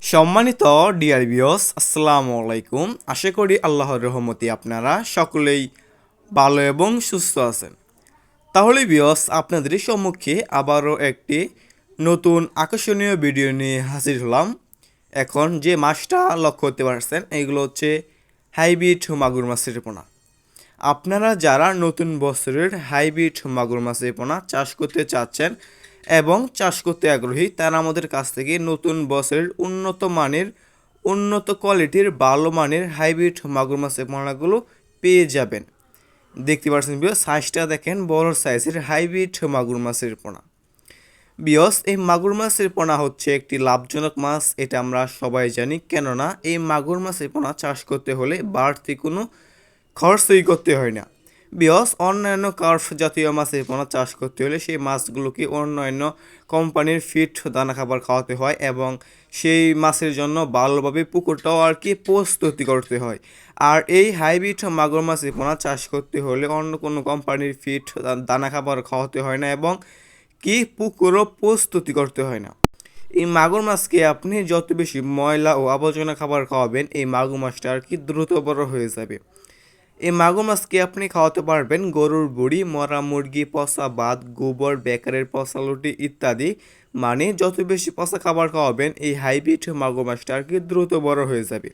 সম্মানিত dear viewers, আসসালামু আলাইকুম। আশা করি আল্লাহর রহমতে আপনারা সকলেই ভালো এবং সুস্থ আছেন। তাহলে ভিউয়ার্স, আপনাদের সম্মুখে আবারও একটি নতুন আকর্ষণীয় ভিডিও নিয়ে হাজির হলাম। এখন যে মাছটা লক্ষ্য করতে পারছেন, এগুলো হচ্ছে হাইব্রিড মাগুর মাছের পোনা। আপনারা যারা নতুন বছরের হাইব্রিড মাগুর মাছের পোনা চাষ করতে চাচ্ছেন এবং চাষ করতে আগ্রহী, তারা আমাদের কাছ থেকে নতুন বছরের উন্নত কোয়ালিটির ভালো মানের হাইব্রিড মাগুর মাছের পোনাগুলো পেয়ে যাবেন। দেখতে পাচ্ছেন বিয়স, সাইজটা দেখেন, বড় সাইজের হাইব্রিড মাগুর মাছের পোনা। বিয়স, এই মাগুর মাছের পোনা হচ্ছে একটি লাভজনক মাছ, এটা আমরা সবাই জানি। কেননা এই মাগুর মাছের পোনা চাষ করতে হলে বাড়তি কোনো খরচই করতে হয় না। বিয়স, অন্যান্য কার্প জাতীয় মাছের পোনা চাষ করতে হলে সেই মাছগুলোকে অন্যান্য কোম্পানির ফিড দানা খাবার খাওয়াতে হয় এবং সেই মাছের জন্য ভালোভাবে পুকুরটাও আর কি প্রস্তুতি করতে হয়। আর এই হাইব্রিড মাগুর মাছের পোনা চাষ করতে হলে অন্য কোনো কোম্পানির ফিড দানা খাবার খাওয়াতে হয় না এবং কি পুকুরও প্রস্তুতি করতে হয় না। এই মাগুর মাছকে আপনি যত বেশি ময়লা ও আবর্জনা খাবার খাওয়াবেন, এই মাগুর মাছটা আর কি দ্রুত বড় হয়ে যাবে। এই মাগুর মাছকে আপনি খাওয়াতে পারবেন গরুর বুড়ি, মরা মুরগি, পচা ভাত, গোবর, বেকারের পচা লুটি ইত্যাদি। মানে যত বেশি পচা খাবার খাওয়াবেন, এই হাইব্রিড মাগুর মাছটা আর কি দ্রুত বড় হয়ে যাবে।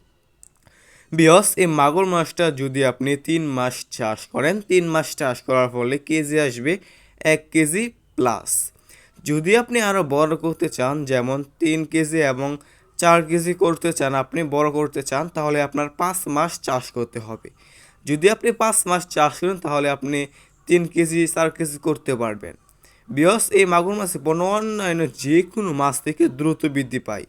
বিয়স, এই মাগুর মাছটা যদি আপনি 3 মাস চাষ করেন, 3 মাস চাষ করার ফলে কেজি আসবে 1 কেজি প্লাস। যদি আপনি আরও বড় করতে চান, যেমন 3 কেজি এবং 4 কেজি করতে চান, আপনি বড় করতে চান, তাহলে আপনার 5 মাস চাষ করতে হবে। যদি আপনি 5 মাস চাষ করেন, তাহলে আপনি 3 কেজি 4 কেজি করতে পারবেন। বিয়স, এই মাগুর মাছে অন্যান্য যে কোনো মাছ থেকে দ্রুত বৃদ্ধি পায়।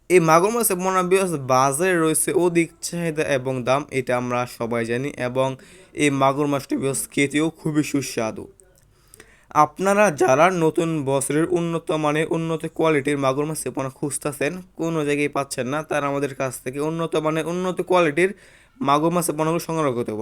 এই মাগুর মাছের পোনা বিয়স বাজারে রয়েছে অধিক চাহিদা এবং দাম, এটা আমরা সবাই জানি। এবং এই মাগুর মাছটা বিয়স খেতেও খুবই সুস্বাদু। আপনারা যারা নতুন বছরের উন্নত কোয়ালিটির মাগুর মাছের পোনা খুঁজতেছেন, কোনো জায়গায় পাচ্ছেন না, তারা আমাদের কাছ থেকে উন্নত কোয়ালিটির মাগুর মাছের পোনাগুলো সংগ্রহ করতে পারেন।